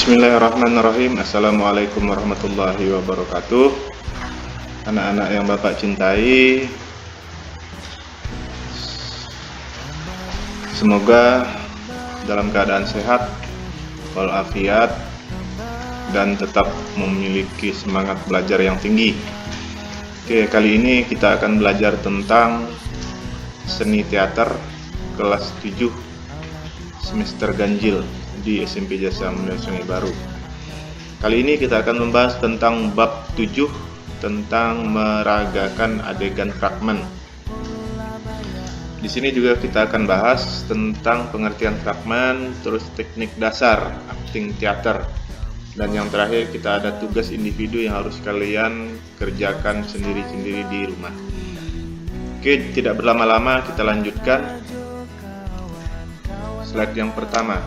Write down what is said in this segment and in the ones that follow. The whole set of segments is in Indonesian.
Bismillahirrahmanirrahim. Assalamualaikum warahmatullahi wabarakatuh. Anak-anak yang Bapak cintai, semoga dalam keadaan sehat walafiat dan tetap memiliki semangat belajar yang tinggi. Oke, kali ini kita akan belajar tentang seni teater kelas 7 semester ganjil di SMP Jasa Mulia Sungai Baru. Kali ini kita akan membahas tentang bab 7 tentang meragakan adegan fragmen. Di sini juga kita akan bahas tentang pengertian fragmen, terus teknik dasar acting teater. Dan yang terakhir kita ada tugas individu yang harus kalian kerjakan sendiri-sendiri di rumah. Oke, tidak berlama-lama kita lanjutkan. Slide yang pertama.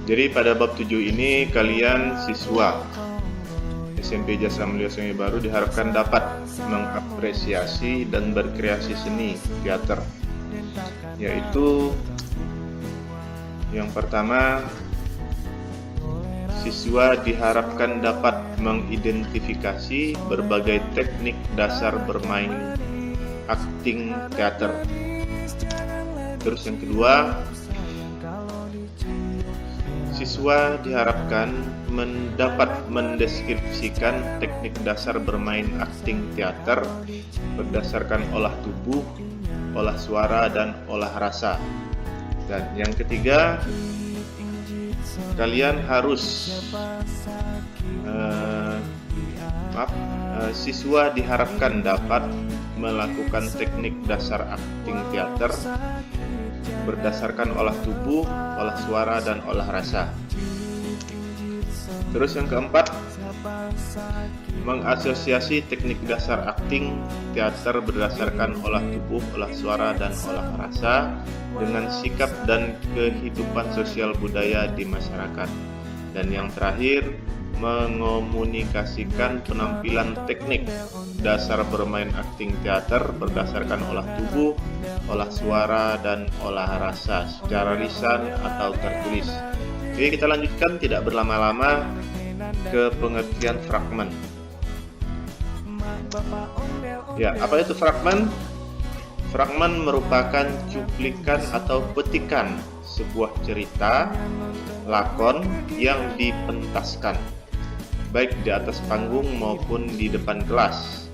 Jadi pada bab 7 ini kalian siswa SMP Jasa Mulia Sungai Baru diharapkan dapat mengapresiasi dan berkreasi seni teater, yaitu yang pertama, siswa diharapkan dapat mengidentifikasi berbagai teknik dasar bermain akting teater. Terus yang kedua, siswa diharapkan mendapat mendeskripsikan teknik dasar bermain akting teater berdasarkan olah tubuh, olah suara, dan olah rasa. Dan yang ketiga, kalian harus siswa diharapkan dapat melakukan teknik dasar akting teater berdasarkan olah tubuh, olah suara, dan olah rasa. Terus yang keempat, mengasosiasi teknik dasar akting teater berdasarkan olah tubuh, olah suara, dan olah rasa dengan sikap dan kehidupan sosial budaya di masyarakat. Dan yang terakhir, mengomunikasikan penampilan teknik dasar bermain akting teater berdasarkan olah tubuh, olah suara, dan olah rasa secara lisan atau tertulis. Oke, kita lanjutkan tidak berlama-lama ke pengertian fragmen. Ya, apa itu fragmen? Fragmen merupakan cuplikan atau petikan sebuah cerita, lakon yang dipentaskan, baik di atas panggung maupun di depan kelas.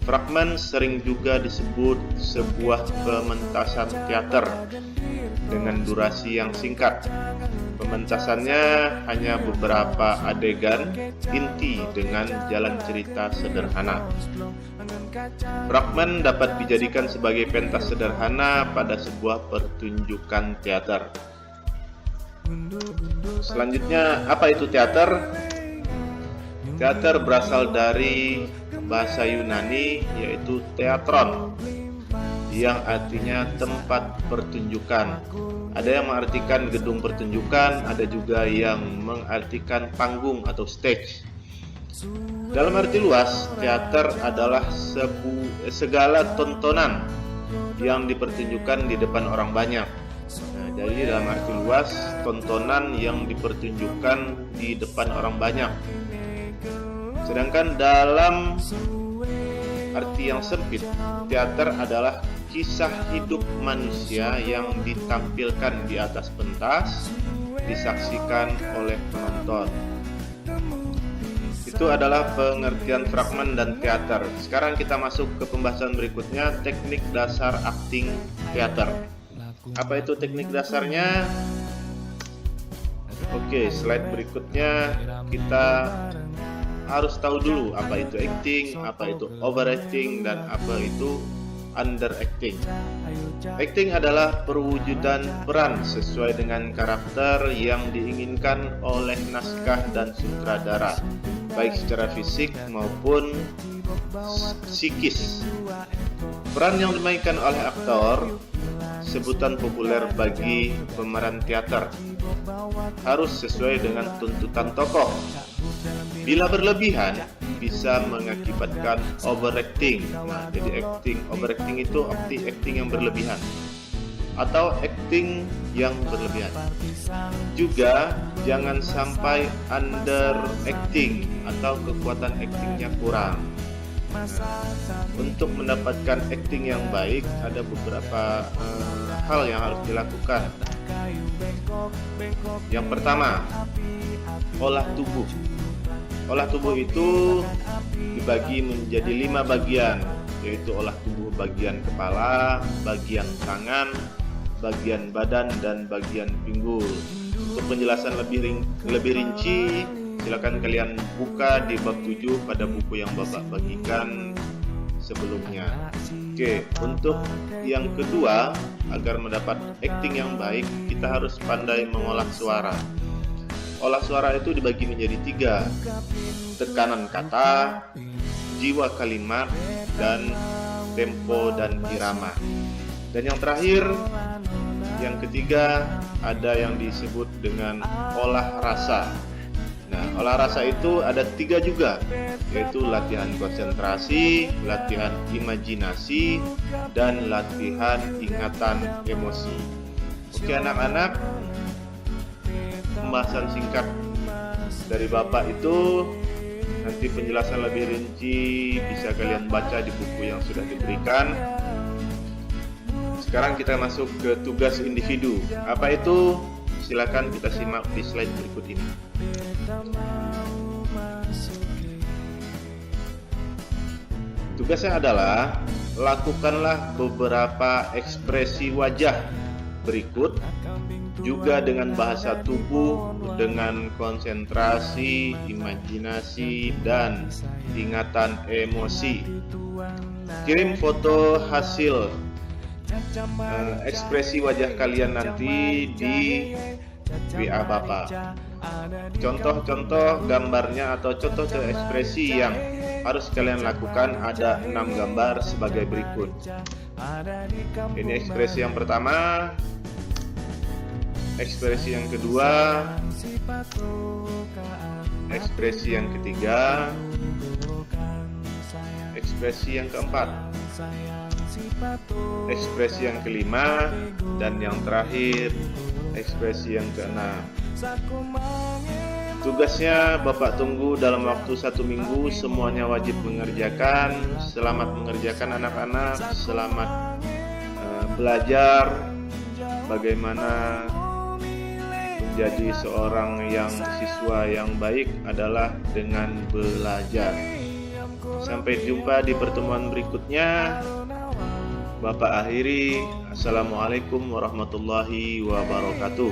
Fragmen sering juga disebut sebuah pementasan teater dengan durasi yang singkat. Pementasannya hanya beberapa adegan inti dengan jalan cerita sederhana. Fragmen dapat dijadikan sebagai pentas sederhana pada sebuah pertunjukan teater. Selanjutnya, apa itu teater? Teater berasal dari bahasa Yunani, yaitu teatron, yang artinya tempat pertunjukan. Ada yang mengartikan gedung pertunjukan, ada juga yang mengartikan panggung atau stage. Dalam arti luas, teater adalah segala tontonan yang dipertunjukkan di depan orang banyak. Jadi dalam arti luas, tontonan yang dipertunjukkan di depan orang banyak. Sedangkan dalam arti yang sempit, teater adalah kisah hidup manusia yang ditampilkan di atas pentas, disaksikan oleh penonton. Itu adalah pengertian fragmen dan teater. Sekarang kita masuk ke pembahasan berikutnya, teknik dasar akting teater. Apa itu teknik dasarnya? Oke, slide berikutnya kita harus tahu dulu apa itu acting, apa itu overacting, dan apa itu underacting. Acting adalah perwujudan peran sesuai dengan karakter yang diinginkan oleh naskah dan sutradara, baik secara fisik maupun psikis. Peran yang dimainkan oleh aktor, sebutan populer bagi pemeran teater, harus sesuai dengan tuntutan tokoh. Bila berlebihan, bisa mengakibatkan overacting. Nah, jadi overacting itu acting yang berlebihan atau acting yang berlebihan. Juga jangan sampai underacting atau kekuatan actingnya kurang. Nah, untuk mendapatkan acting yang baik ada beberapa hal yang harus dilakukan. Yang pertama, olah tubuh. Olah tubuh itu dibagi menjadi 5 bagian, yaitu olah tubuh bagian kepala, bagian tangan, bagian badan, dan bagian pinggul. Untuk penjelasan lebih rinci, silakan kalian buka di bab 7 pada buku yang Bapak bagikan sebelumnya. Oke, untuk yang kedua, agar mendapat acting yang baik, kita harus pandai mengolah suara. Olah suara itu dibagi menjadi 3, tekanan kata, jiwa kalimat, dan tempo dan irama. Dan yang terakhir, yang ketiga, ada yang disebut dengan olah rasa. Nah, olah rasa itu ada 3 juga, yaitu latihan konsentrasi, latihan imajinasi, dan latihan ingatan emosi. Oke anak-anak, pembahasan singkat dari Bapak itu nanti penjelasan lebih rinci bisa kalian baca di buku yang sudah diberikan. Sekarang kita masuk ke tugas individu. Apa itu? Silakan kita simak di slide berikut ini. Tugasnya adalah lakukanlah beberapa ekspresi wajah berikut, juga dengan bahasa tubuh, dengan konsentrasi, imajinasi, dan ingatan emosi. Kirim foto hasil ekspresi wajah kalian nanti di WA Bapak. Contoh-contoh gambarnya atau contoh-contoh ekspresi yang harus kalian lakukan ada 6 gambar sebagai berikut. Ini ekspresi yang pertama, ekspresi yang kedua, ekspresi yang ketiga, ekspresi yang keempat, ekspresi yang kelima, dan yang terakhir ekspresi yang keenam. Tugasnya Bapak tunggu dalam waktu 1 minggu, semuanya wajib mengerjakan. Selamat mengerjakan anak-anak, selamat belajar bagaimana menjadi seorang siswa yang baik adalah dengan belajar. Sampai jumpa di pertemuan berikutnya. Bapak akhiri. Assalamualaikum warahmatullahi wabarakatuh.